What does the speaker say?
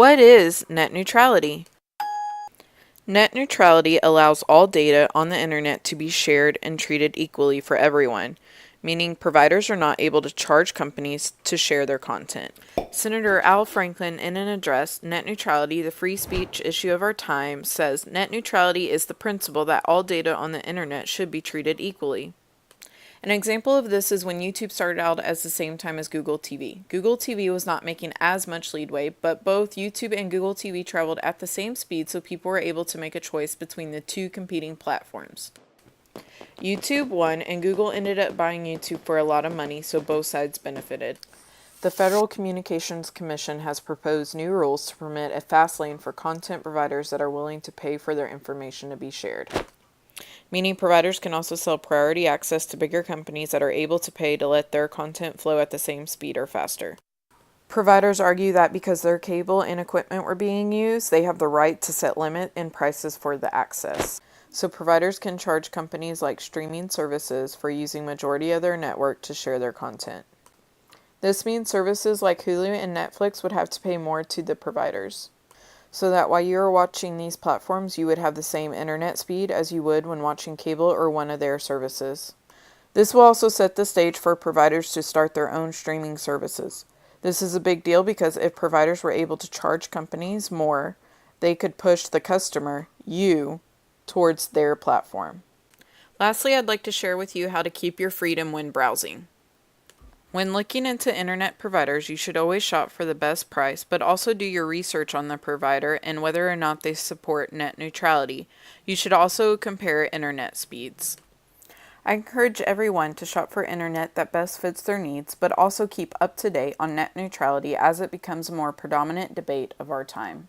What is net neutrality? Net neutrality allows all data on the internet to be shared and treated equally for everyone, meaning providers are not able to charge companies to share their content. Senator Al Franken, in an address, Net Neutrality, the free speech issue of our time, says net neutrality is the principle that all data on the internet should be treated equally. An example of this is when YouTube started out as the same time as Google TV. Google TV was not making as much leadway, but both YouTube and Google TV traveled at the same speed, so people were able to make a choice between the two competing platforms. YouTube won, and Google ended up buying YouTube for a lot of money, so both sides benefited. The Federal Communications Commission has proposed new rules to permit a fast lane for content providers that are willing to pay for their information to be shared. Meaning providers can also sell priority access to bigger companies that are able to pay to let their content flow at the same speed or faster. Providers argue that because their cable and equipment were being used, they have the right to set limit and prices for the access. So providers can charge companies like streaming services for using majority of their network to share their content. This means services like Hulu and Netflix would have to pay more to the providers, so that while you are watching these platforms, you would have the same internet speed as you would when watching cable or one of their services. This will also set the stage for providers to start their own streaming services. This is a big deal because if providers were able to charge companies more, they could push the customer, you, towards their platform. Lastly, I'd like to share with you how to keep your freedom when browsing. When looking into internet providers, you should always shop for the best price, but also do your research on the provider and whether or not they support net neutrality. You should also compare internet speeds. I encourage everyone to shop for internet that best fits their needs, but also keep up to date on net neutrality as it becomes a more predominant debate of our time.